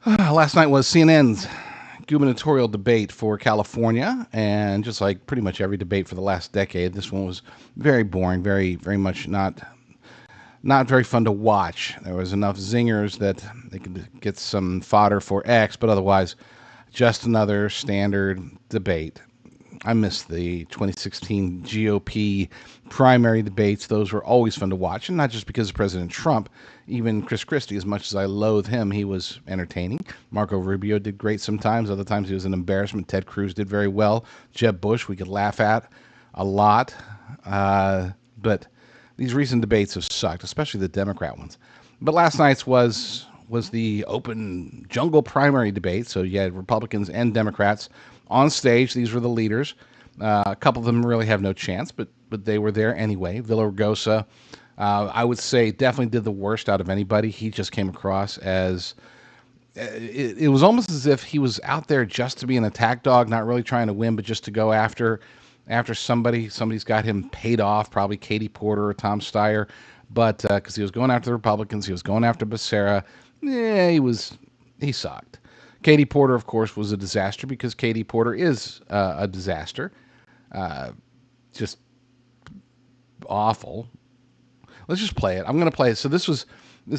Last night was CNN's gubernatorial debate for California, and just like pretty much every debate for the last decade, this one was very boring, very much not very fun to watch. There was enough zingers that they could get some fodder for X, but otherwise, just another standard debate. I miss the 2016 GOP primary debates. Those were always fun to watch, and not just because of President Trump. Even Chris Christie, as much as I loathe him, he was entertaining. Marco Rubio did great sometimes. Other times he was an embarrassment. Ted Cruz did very well. Jeb Bush, we could laugh at a lot. But these recent debates have sucked, especially the Democrat ones. But last night's was the open jungle primary debate. So you had Republicans and Democrats on stage. These were the leaders. A couple of them really have no chance, but they were there anyway. Villaraigosa, I would say, definitely did the worst out of anybody. He just came across as it was almost as if he was out there just to be an attack dog, not really trying to win, but just to go after somebody. Somebody's got him paid off, probably Katie Porter or Tom Steyer, but because he was going after the Republicans, he was going after Becerra. He sucked. Katie Porter, of course, was a disaster because Katie Porter is a disaster. Just awful. Let's just play it. I'm going to play it. So this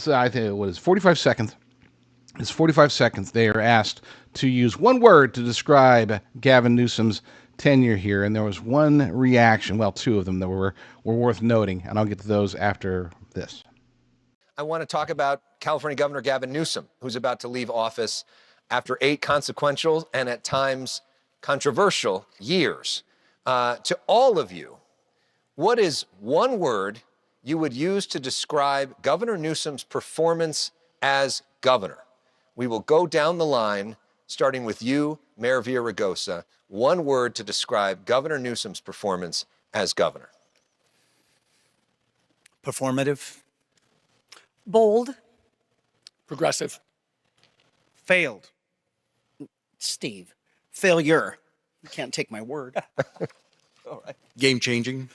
I think, what is 45 seconds? It's 45 seconds. They are asked to use one word to describe Gavin Newsom's tenure here, and there was one reaction, well, two of them that were worth noting, and I'll get to those after this. I want to talk about California Governor Gavin Newsom, who's about to leave office after 8 consequential and at times controversial years. To all of you, what is one word you would use to describe Governor Newsom's performance as governor? We will go down the line, starting with you, Mayor Villaraigosa. One word to describe Governor Newsom's performance as governor. Performative. Bold. Progressive. Failed. Steve. Failure. You can't take my word. All right. Game changing.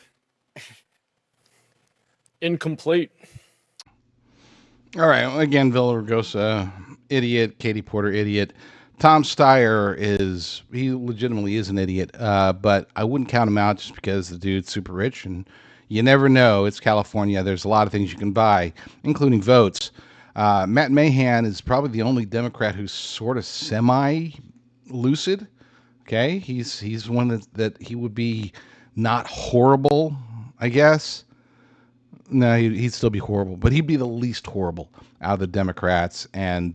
Incomplete. All right. Again, Villaraigosa, idiot. Katie Porter, idiot. Tom Steyer he legitimately is an idiot, but I wouldn't count him out just because the dude's super rich, and you never know. It's California. There's a lot of things you can buy, including votes. Matt Mahan is probably the only Democrat who's sort of semi-lucid. Okay, he's one that he would be not horrible, I guess. No, he'd still be horrible, but he'd be the least horrible out of the Democrats, and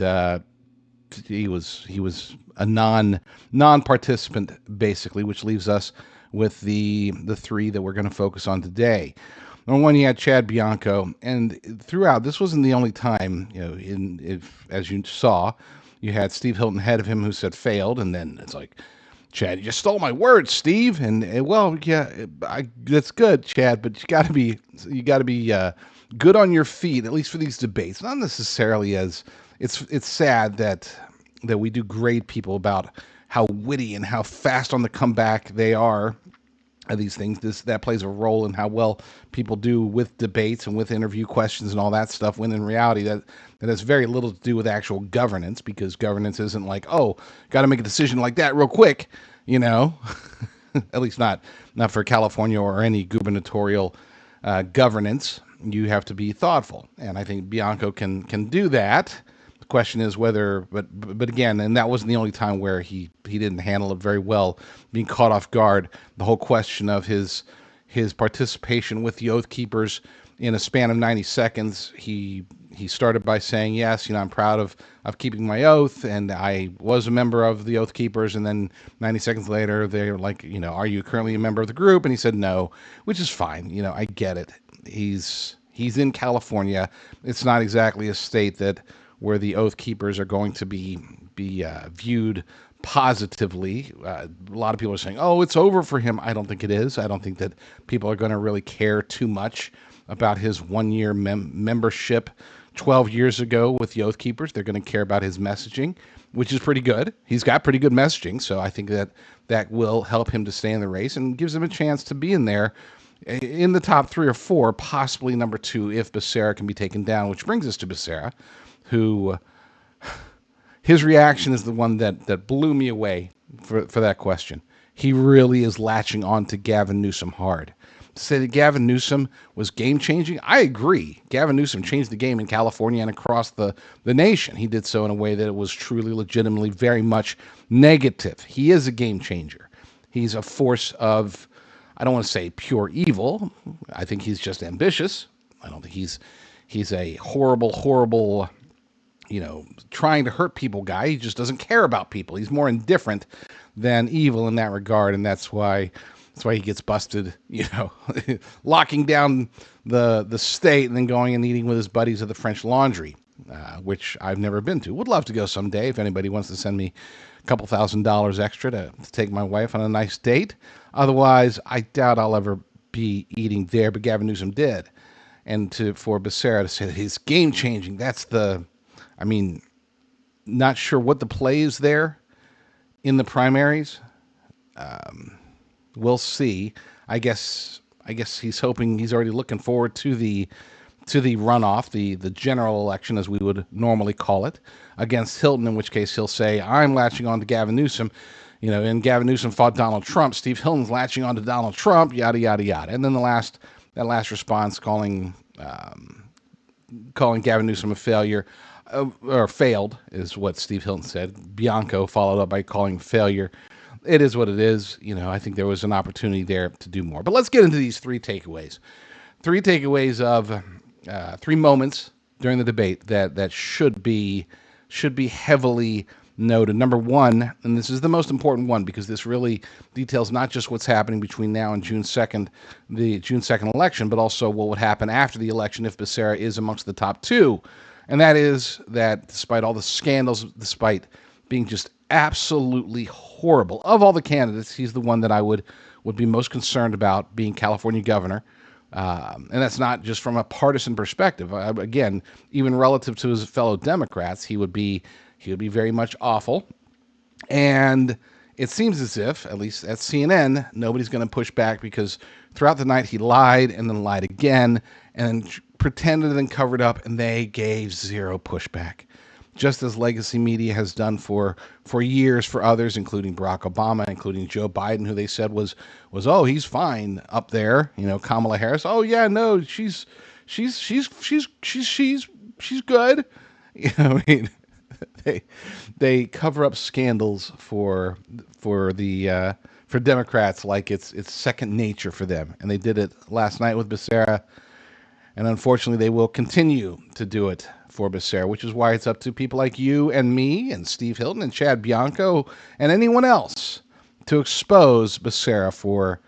he was a non-participant basically, which leaves us with the three that we're going to focus on today. Number one, you had Chad Bianco, and throughout, this wasn't the only time, as you saw, you had Steve Hilton ahead of him who said failed, and then it's like, Chad, you just stole my words, Steve. And well, yeah, that's good, Chad, but you got to be good on your feet, at least for these debates. Not necessarily as it's sad that we do grade people about how witty and how fast on the comeback they are. These things, that plays a role in how well people do with debates and with interview questions and all that stuff, when in reality that has very little to do with actual governance, because governance isn't like, oh, got to make a decision like that real quick, at least not for California or any gubernatorial governance. You have to be thoughtful, and I think Bianco can do that. The question is whether, but again, and that wasn't the only time where he didn't handle it very well, being caught off guard. The whole question of his participation with the Oath Keepers in a span of 90 seconds. He started by saying, yes, I'm proud of keeping my oath, and I was a member of the Oath Keepers. And then 90 seconds later, they're like, are you currently a member of the group? And he said no, which is fine. I get it. He's in California. It's not exactly a state where the Oath Keepers are going to be viewed positively. A lot of people are saying, oh, it's over for him. I don't think it is. I don't think that people are going to really care too much about his one-year membership 12 years ago with the Oath Keepers. They're going to care about his messaging, which is pretty good. He's got pretty good messaging, so I think that will help him to stay in the race and gives him a chance to be in there in the top 3 or 4, possibly number 2 if Becerra can be taken down, which brings us to Becerra, who his reaction is the one that blew me away for that question. He really is latching on to Gavin Newsom hard. To say that Gavin Newsom was game-changing, I agree. Gavin Newsom changed the game in California and across the nation. He did so in a way that it was truly, legitimately, very much negative. He is a game changer. He's a force of, I don't want to say pure evil. I think he's just ambitious. I don't think he's a horrible, trying to hurt people guy. He just doesn't care about people. He's more indifferent than evil in that regard, and that's why he gets busted, locking down the state and then going and eating with his buddies at the French Laundry, which I've never been to. Would love to go someday if anybody wants to send me a couple $1,000s extra to take my wife on a nice date. Otherwise, I doubt I'll ever be eating there, but Gavin Newsom did. And for Becerra to say that he's game-changing, not sure what the play is there in the primaries. We'll see. I guess he's hoping, he's already looking forward to the runoff, the general election, as we would normally call it, against Hilton, in which case he'll say, I'm latching on to Gavin Newsom. And Gavin Newsom fought Donald Trump. Steve Hilton's latching on to Donald Trump, yada, yada, yada. And then that last response calling Gavin Newsom a failure, or failed, is what Steve Hilton said. Bianco followed up by calling failure. It is what it is. I think there was an opportunity there to do more. But let's get into these three takeaways. Three takeaways of 3 moments during the debate that should be heavily noted. Number one, and this is the most important one because this really details not just what's happening between now and June 2nd, the June 2nd election, but also what would happen after the election if Becerra is amongst the top 2. And that is that despite all the scandals, despite being just absolutely horrible, of all the candidates, he's the one that I would be most concerned about being California governor. And that's not just from a partisan perspective. Again, even relative to his fellow Democrats, he would be very much awful. And it seems as if, at least at CNN, nobody's going to push back because throughout the night he lied and then lied again and pretended and covered up, and they gave zero pushback. Just as legacy media has done for years for others, including Barack Obama, including Joe Biden, who they said was oh, he's fine up there. Kamala Harris, oh yeah, no, she's good. They cover up scandals for Democrats like it's second nature for them, and they did it last night with Becerra, and unfortunately they will continue to do it for Becerra, which is why it's up to people like you and me and Steve Hilton and Chad Bianco and anyone else to expose Becerra for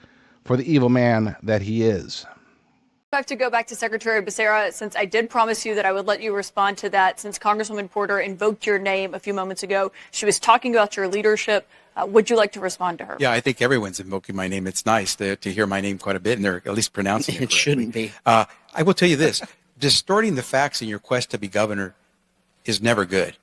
the evil man that he is. I have to go back to Secretary Becerra, since I did promise you that I would let you respond to that, since Congresswoman Porter invoked your name a few moments ago. She was talking about your leadership. Would you like to respond to her? Yeah, I think everyone's invoking my name. It's nice to hear my name quite a bit, and they're at least pronouncing it. It shouldn't be. I will tell you this. Distorting the facts in your quest to be governor is never good.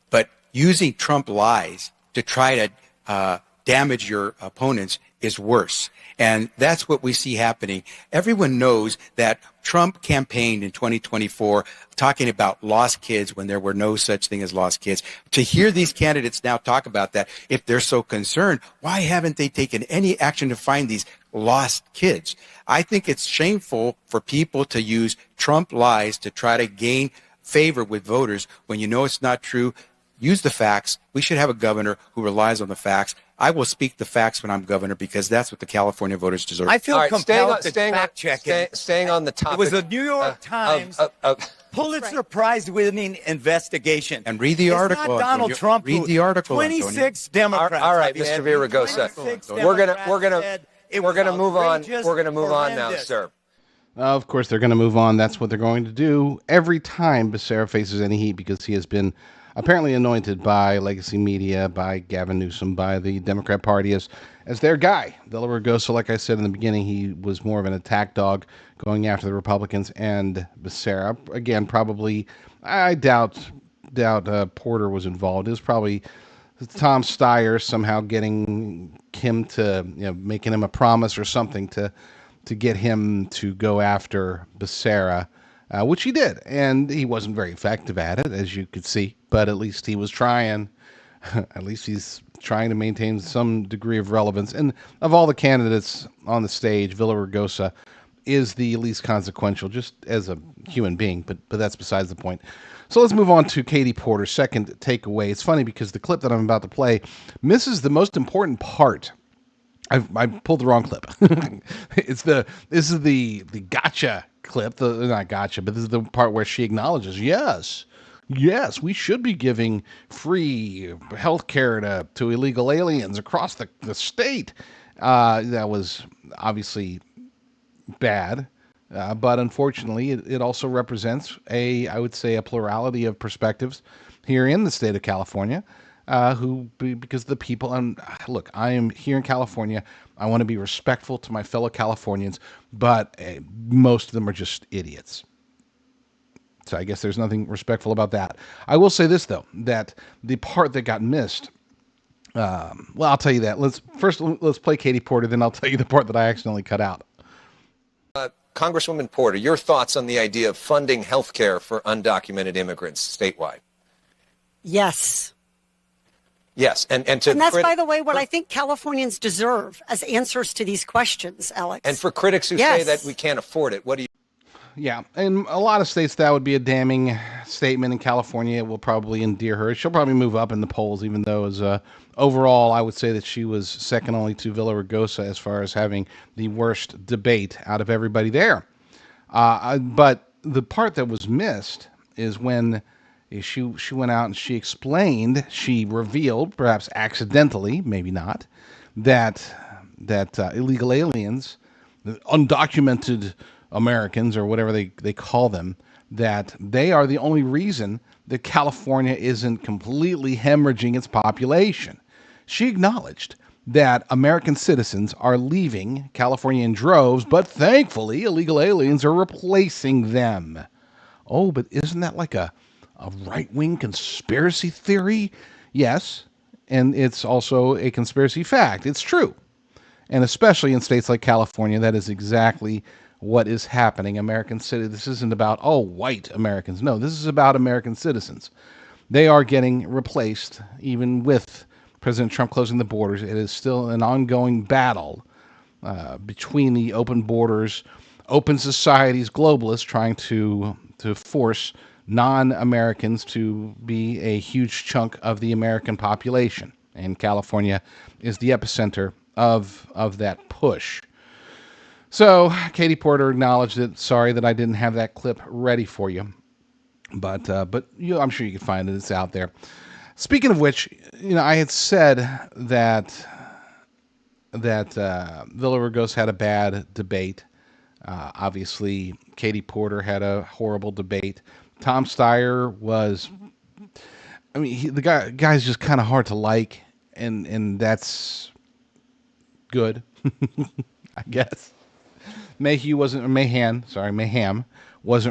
But using Trump lies to try to damage your opponents is worse. And that's what we see happening. Everyone knows that Trump campaigned in 2024 talking about lost kids when there were no such thing as lost kids. To hear these candidates now talk about that, if they're so concerned, why haven't they taken any action to find these lost kids? I think it's shameful for people to use Trump lies to try to gain favor with voters when you know it's not true. Use the facts. We should have a governor who relies on the facts. I will speak the facts when I'm governor because that's what the California voters deserve. I feel All right, compelled to fact check it. Staying on the topic. It was a New York Times Pulitzer Prize-winning investigation. And read the article. It's not Donald Antonio. Trump. Read the article. 26 Democrats. All right, Mr. Villaraigosa. We're gonna move on. We're gonna move on now, sir. Of course, they're going to move on. That's what they're going to do every time Becerra faces any heat, because he has been apparently anointed by legacy media, by Gavin Newsom, by the Democrat Party as their guy. Villaraigosa, like I said in the beginning, he was more of an attack dog going after the Republicans, and Becerra, again, probably, I doubt Porter was involved. It was probably Tom Steyer somehow getting him to, making him a promise or something to get him to go after Becerra, which he did. And he wasn't very effective at it, as you could see. but at least he was trying. At least he's trying to maintain some degree of relevance. And of all the candidates on the stage, Villaraigosa is the least consequential, just as a human being, but that's besides the point. So let's move on to Katie Porter's second takeaway. It's funny because the clip that I'm about to play misses the most important part. I pulled the wrong clip. This is the gotcha clip, not gotcha, but this is the part where she acknowledges, yes, we should be giving free health care to illegal aliens across the state. That was obviously bad, but unfortunately, it also represents I would say, a plurality of perspectives here in the state of California. Because the people, and look, I am here in California. I want to be respectful to my fellow Californians, but most of them are just idiots. So I guess there's nothing respectful about that. I will say this, though, that the part that got missed, well, I'll tell you that. Let's play Katie Porter, then I'll tell you the part that I accidentally cut out. Congresswoman Porter, your thoughts on the idea of funding health care for undocumented immigrants statewide? Yes. Yes, and that's, by the way, what I think Californians deserve as answers to these questions, Alex. And for critics who say that we can't afford it, what do you? Yeah, in a lot of states, that would be a damning statement. In California, it will probably endear her. She'll probably move up in the polls, even though as overall, I would say that she was second only to Villaraigosa as far as having the worst debate out of everybody there. But the part that was missed is when she went out and she revealed, perhaps accidentally, maybe not, that illegal aliens, undocumented Americans, or whatever they call them, that they are the only reason that California isn't completely hemorrhaging its population. She acknowledged that American citizens are leaving California in droves, but thankfully illegal aliens are replacing them. Oh, but isn't that like a right-wing conspiracy theory? Yes, and it's also a conspiracy fact. It's true. And especially in states like California, that is exactly what is happening. This isn't about, white Americans. No, this is about American citizens. They are getting replaced, even with President Trump closing the borders. It is still an ongoing battle between the open borders, open societies, globalists trying to force non-Americans to be a huge chunk of the American population. And California is the epicenter of that push. So Katie Porter acknowledged it. Sorry that I didn't have that clip ready for you, but I'm sure you can find it. It's out there. Speaking of which, I had said that Villaraigosa had a bad debate. Obviously, Katie Porter had a horrible debate. Tom Steyer was, the guy's just kind of hard to like, and that's good, I guess. Mayhem wasn't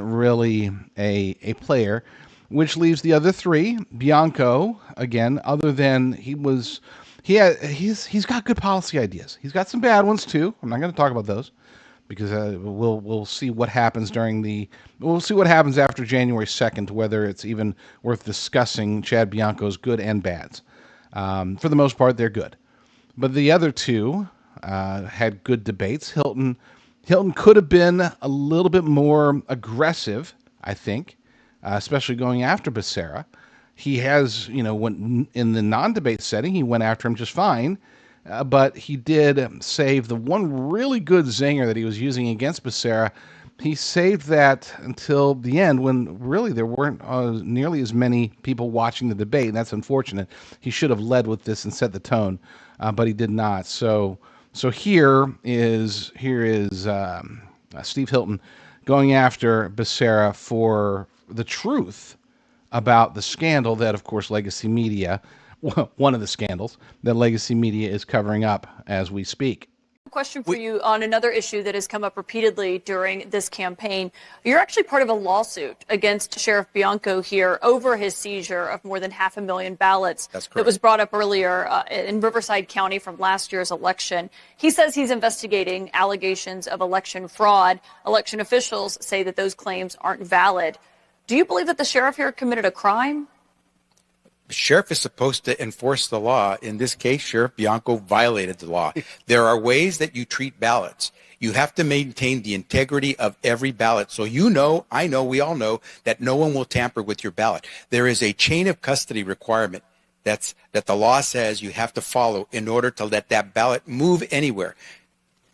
really a player, which leaves the other three. Bianco, again, other than he's got good policy ideas. He's got some bad ones too. I'm not going to talk about those because we'll see what happens after January 2nd, whether it's even worth discussing Chad Bianco's good and bads. For the most part, they're good. But the other two had good debates. Hilton could have been a little bit more aggressive, I think, especially going after Becerra. He has, when in the non-debate setting, he went after him just fine, but he did save the one really good zinger that he was using against Becerra. He saved that until the end when really there weren't nearly as many people watching the debate, and that's unfortunate. He should have led with this and set the tone, but he did not. So here is Steve Hilton going after Becerra for the truth about the scandal that, of course, Legacy Media, one of the scandals that Legacy Media is covering up as we speak. Question for you on another issue that has come up repeatedly during this campaign. You're actually part of a lawsuit against Sheriff Bianco here over his seizure of more than 500,000 ballots. That's correct. That was brought up earlier in Riverside County from last year's election. He says he's investigating allegations of election fraud. Election officials say that those claims aren't valid. Do you believe that the sheriff here committed a crime? sheriff is supposed to enforce the law. In this case, Sheriff Bianco violated the law. There are ways that you treat ballots. You have to maintain the integrity of every ballot. So you know, I know, we all know that no one will tamper with your ballot. There is a chain of custody requirement that the law says you have to follow in order to let that ballot move anywhere.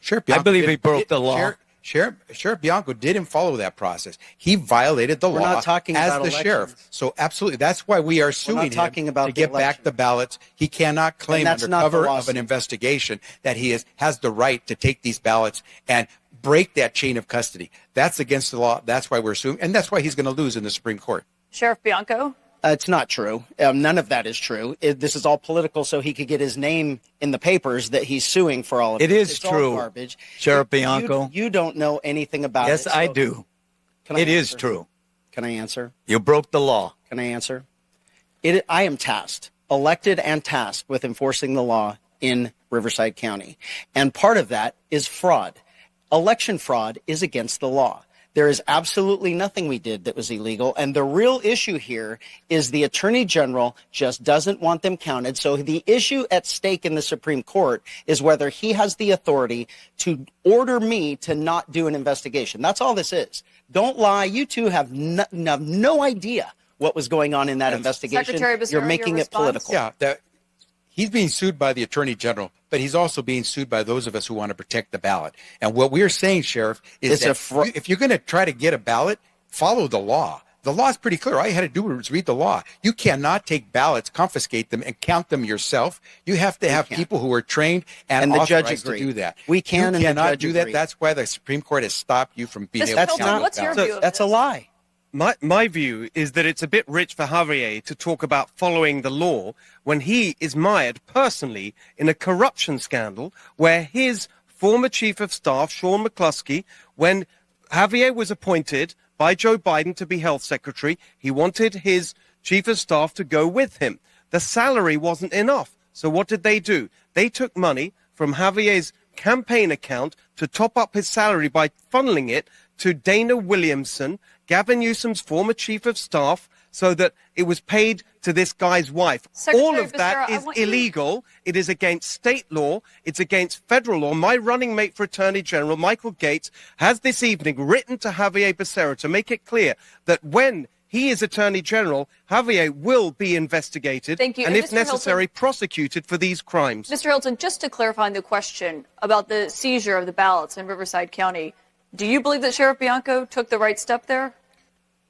Sheriff Bianco, I believe he broke the law. Sheriff Bianco didn't follow that process. He violated the law not talking as about the elections. sheriff. So absolutely, that's why we are suing talking him about to the get back election. the ballots. He cannot claim that's under not the cover of lawsuit. an investigation that he has the right to take these ballots and break that chain of custody. That's against the law. That's why we're suing, and that's why he's going to lose in the Supreme Court. Sheriff Bianco? It's not true. None of that is true. This is all political so he could get his name in the papers that he's suing for all of it. It is It's true, all garbage. Sheriff Bianco. You don't know anything about it. Yes, I so- do. Can I It is answer? true. Can I answer? You broke the law. Can I answer? I am tasked, elected and tasked with enforcing the law in Riverside County. And part of that is fraud. Election fraud is against the law. There is absolutely nothing we did that was illegal. And the real issue here is the Attorney General just doesn't want them counted. So the issue at stake in the Supreme Court is whether he has the authority to order me to not do an investigation. That's all this is. Don't lie. You two have no idea what was going on in that investigation. Secretary Becerra, You're making your it response? political. Yeah, he's being sued by the Attorney General, but he's also being sued by those of us who want to protect the ballot. And what we're saying, Sheriff, is that if you're going to try to get a ballot, follow the law. The law is pretty clear. All you had to do was read the law. You cannot take ballots, confiscate them, and count them yourself. You have to have people who are trained and the judge authorized to agreed. do that. We can, You and the cannot judge do that. agreed. That's why the Supreme Court has stopped you from being Mr. able to Hilton, count what's your ballots. view of That's a this? lie. My view is that it's a bit rich for Xavier to talk about following the law when he is mired personally in a corruption scandal where his former chief of staff, Sean McCluskey, when Xavier was appointed by Joe Biden to be health secretary, he wanted his chief of staff to go with him. The salary wasn't enough. So what did they do? They took money from Javier's campaign account to top up his salary by funneling it to Dana Williamson, Gavin Newsom's former chief of staff, so that it was paid to this guy's wife. Secretary All of that Becerra, I is want you- illegal. It is against state law. It's against federal law. My running mate for Attorney General, Michael Gates, has this evening written to Xavier Becerra to make it clear that when he is Attorney General, Xavier will be investigated Thank you. and, And if Mr. necessary, Hilton- prosecuted for these crimes. Mr. Hilton, just to clarify on the question about the seizure of the ballots in Riverside County, do you believe that Sheriff Bianco took the right step there?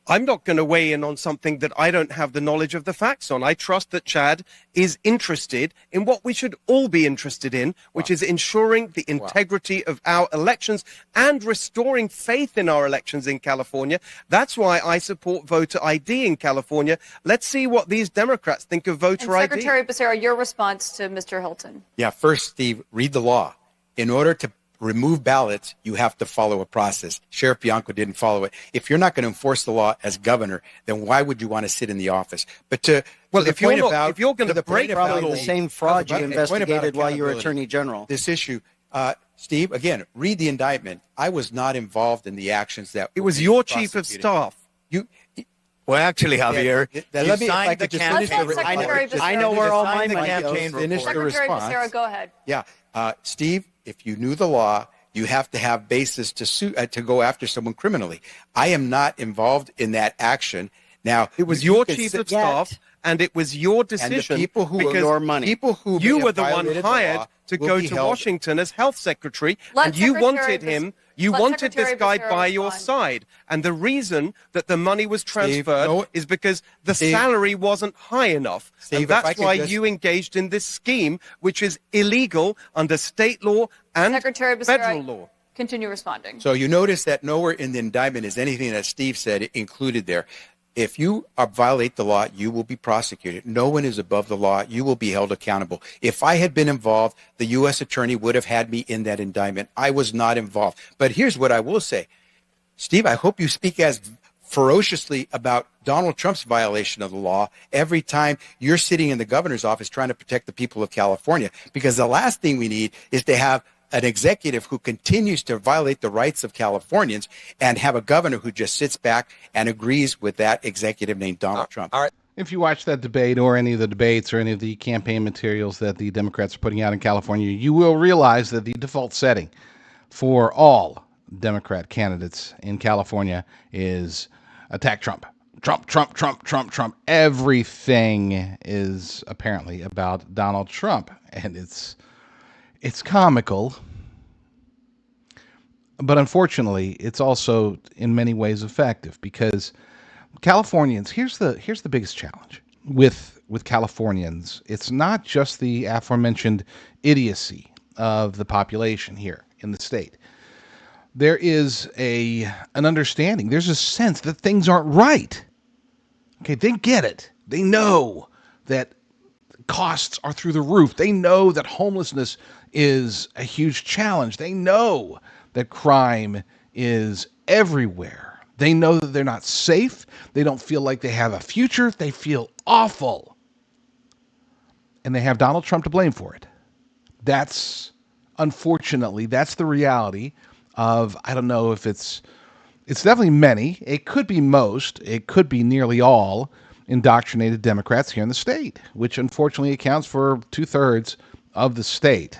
I'm not going to weigh in on something that I don't have the knowledge of the facts on. I trust that Chad is interested in what we should all be interested in, which is ensuring the integrity of our elections and restoring faith in our elections in California. That's why I support voter ID in California. Let's see what these Democrats think of voter And ID. Secretary Becerra, your response to Mr. Hilton. Yeah, first, Steve, read the law. In order to remove ballots, you have to follow a process. Sheriff Bianco didn't follow it. If you're not going to enforce the law as governor, then why would you want to sit in the office? But if you're going to break Probably the same fraud you point about investigated while you were accountability. Attorney General. This issue, Steve, again, read the indictment. I was not involved in the actions that It were was being your chief of prosecuted. staff. Well, actually, Javier, Yeah, you let me- if I signed the could just campaign. finish the- Secretary Becerra. I know where all my Signed the money campaign goes. Finish the report. Secretary response. Becerra, go ahead. Yeah, Steve, if you knew the law, you have to have basis to sue to go after someone criminally. I am not involved in that action. Now, It was you your can chief sit- of staff, and it was your and the decision people who because your money. people who you may were have the one violated the hired law to will go be to held- Washington as health secretary, Let and you Secretary wanted him. You let wanted this Secretary guy Becerra by your respond. side, and the reason that the money was transferred no- is because the Steve- salary wasn't high enough, Steve, and if I that's could why just- you engaged in this scheme, which is illegal under state law and Secretary Becerra, federal law. continue responding. So you notice that nowhere in the indictment is anything that Steve said included there. If you violate the law, you will be prosecuted. No one is above the law. You will be held accountable. If I had been involved, the U.S. attorney would have had me in that indictment. I was not involved. But here's what I will say. Steve, I hope you speak as ferociously about Donald Trump's violation of the law every time you're sitting in the governor's office trying to protect the people of California. Because the last thing we need is to have an executive who continues to violate the rights of Californians and have a governor who just sits back and agrees with that executive named Donald Trump. All right. If you watch that debate or any of the debates or any of the campaign materials that the Democrats are putting out in California, you will realize that the default setting for all Democrat candidates in California is attack Trump. Trump, Trump, Trump, Trump, Trump. Everything is apparently about Donald Trump, and it's comical. But unfortunately, it's also in many ways effective because Californians, here's the biggest challenge with Californians. It's not just the aforementioned idiocy of the population here in the state. There is an understanding. There's a sense that things aren't right. Okay, they get it. They know that costs are through the roof. They know that homelessness is a huge challenge. They know that crime is everywhere. They know that they're not safe. They don't feel like they have a future. They feel awful. And they have Donald Trump to blame for it. Unfortunately, that's the reality of, I don't know if it's definitely many. It could be most. It could be nearly all indoctrinated Democrats here in the state, which unfortunately accounts for 2/3 of the state.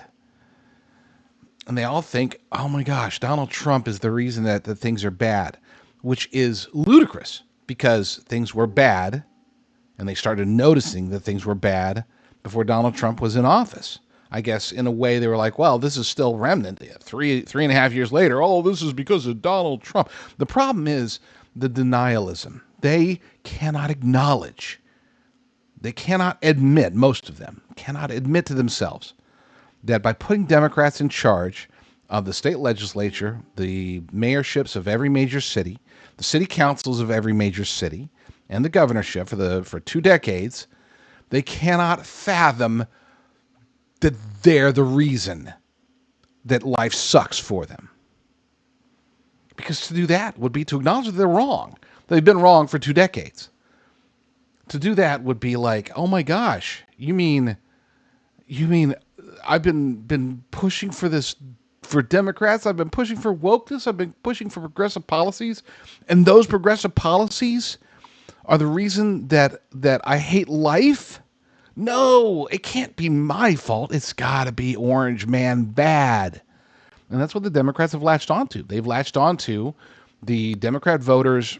And they all think, oh my gosh, Donald Trump is the reason that things are bad, which is ludicrous because things were bad and they started noticing that things were bad before Donald Trump was in office. I guess in a way they were like, well, this is still remnant. 3.5 years later, oh, this is because of Donald Trump. The problem is the denialism. They cannot acknowledge. They cannot admit, most of them cannot admit to themselves that by putting Democrats in charge of the state legislature, the mayorships of every major city, the city councils of every major city, and the governorship for 2 decades, they cannot fathom that they're the reason that life sucks for them. Because to do that would be to acknowledge that they're wrong. They've been wrong for 2 decades. To do that would be like, oh my gosh, you mean I've been pushing for this, for Democrats. I've been pushing for wokeness. I've been pushing for progressive policies. And those progressive policies are the reason that I hate life? No, it can't be my fault. It's got to be Orange Man bad. And that's what the Democrats have latched onto. They've latched onto the Democrat voters'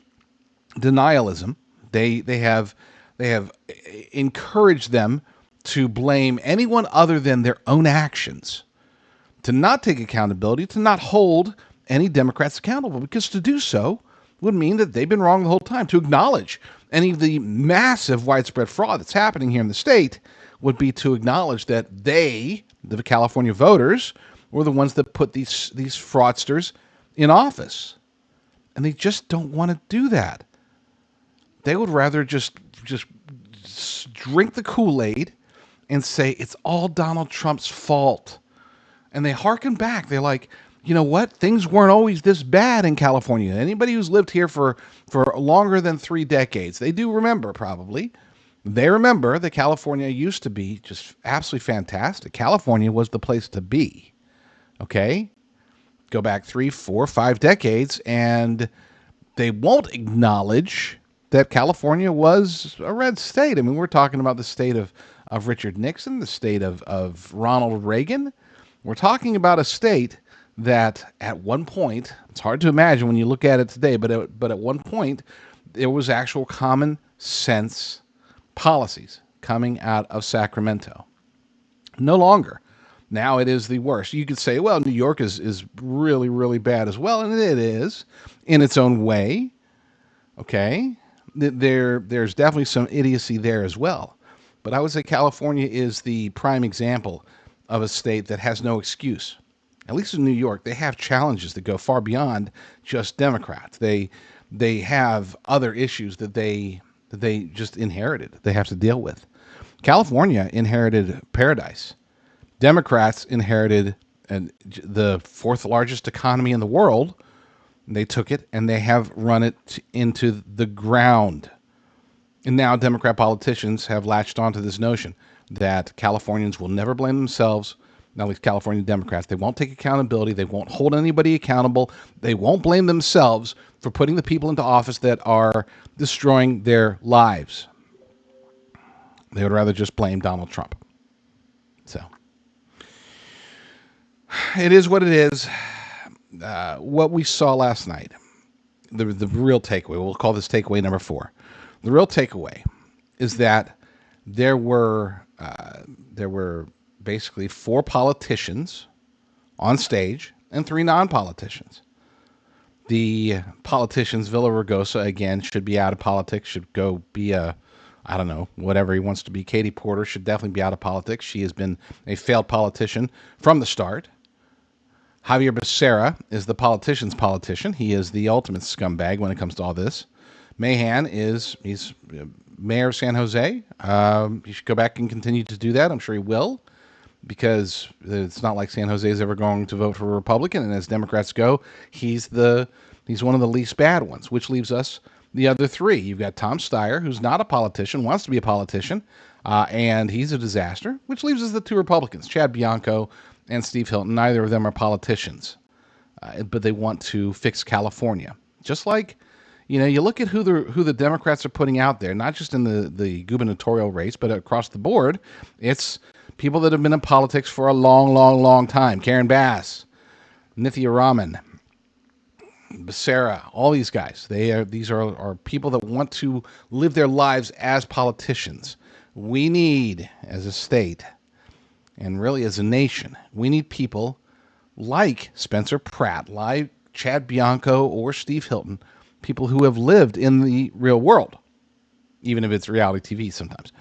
denialism. They have encouraged them to blame anyone other than their own actions, to not take accountability, to not hold any Democrats accountable, because to do so would mean that they've been wrong the whole time. To acknowledge any of the massive widespread fraud that's happening here in the state would be to acknowledge that they, the California voters, were the ones that put these fraudsters in office. And they just don't want to do that. They would rather just drink the Kool-Aid and say it's all Donald Trump's fault. And they hearken back. They're like, you know what? Things weren't always this bad in California. Anybody who's lived here for longer than 3 decades, they do remember probably. They remember that California used to be just absolutely fantastic. California was the place to be. Okay? Go back 3, 4, 5 decades, and they won't acknowledge that California was a red state. I mean, we're talking about the state of Richard Nixon, the state of Ronald Reagan. We're talking about a state that at one point, it's hard to imagine when you look at it today, but at one point, there was actual common sense policies coming out of Sacramento. No longer. Now it is the worst. You could say, well, New York is really, really bad as well, and it is in its own way. Okay? There's definitely some idiocy there as well. But I would say California is the prime example of a state that has no excuse. At least in New York, they have challenges that go far beyond just Democrats. They have other issues that they just inherited, they have to deal with. California inherited paradise. Democrats inherited the 4th largest economy in the world. They took it and they have run it into the ground. And now Democrat politicians have latched onto this notion that Californians will never blame themselves, not least California Democrats. They won't take accountability. They won't hold anybody accountable. They won't blame themselves for putting the people into office that are destroying their lives. They would rather just blame Donald Trump. So it is what it is. What we saw last night, the real takeaway, we'll call this takeaway number 4. The real takeaway is that there were basically 4 politicians on stage and 3 non-politicians. The politicians, Villaraigosa, again, should be out of politics, should go be I don't know, whatever he wants to be. Katie Porter should definitely be out of politics. She has been a failed politician from the start. Xavier Becerra is the politician's politician. He is the ultimate scumbag when it comes to all this. Mahan he's mayor of San Jose. He should go back and continue to do that. I'm sure he will, because it's not like San Jose is ever going to vote for a Republican. And as Democrats go, he's one of the least bad ones, which leaves us the other 3. You've got Tom Steyer, who's not a politician, wants to be a politician, and he's a disaster, which leaves us the 2 Republicans, Chad Bianco and Steve Hilton. Neither of them are politicians, but they want to fix California. Just like, you look at who the Democrats are putting out there, not just in the gubernatorial race, but across the board. It's people that have been in politics for a long, long, long time. Karen Bass, Nithya Raman, Becerra, all these guys. These are people that want to live their lives as politicians. We need, as a state, and really as a nation, we need people like Spencer Pratt, like Chad Bianco or Steve Hilton, people who have lived in the real world, even if it's reality TV sometimes.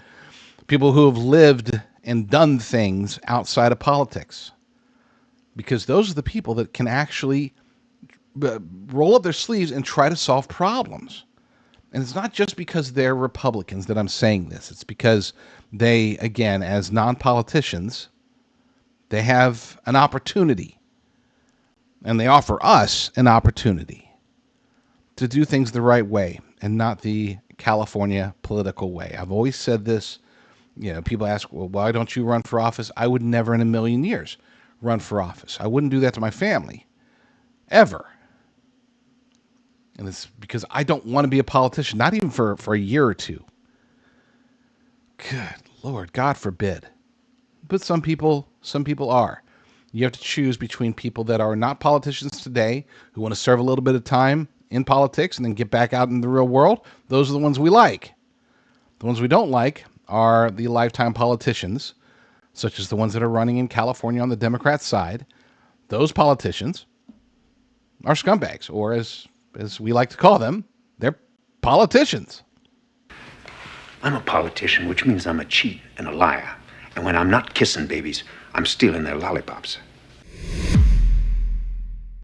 People who have lived and done things outside of politics. Because those are the people that can actually roll up their sleeves and try to solve problems. And it's not just because they're Republicans that I'm saying this. It's because they, again, as non-politicians, they have an opportunity. And they offer us an opportunity to do things the right way and not the California political way. I've always said this. People ask, well, why don't you run for office? I would never in a million years run for office. I wouldn't do that to my family. Ever. And it's because I don't want to be a politician, not even for a year or 2. Good Lord, God forbid. But some people are. You have to choose between people that are not politicians today, who want to serve a little bit of time in politics and then get back out in the real world. Those are the ones we like. The ones we don't like are the lifetime politicians, such as the ones that are running in California on the Democrat side. Those politicians are scumbags, or as we like to call them, they're politicians. I'm a politician, which means I'm a cheat and a liar. And when I'm not kissing babies, I'm stealing their lollipops.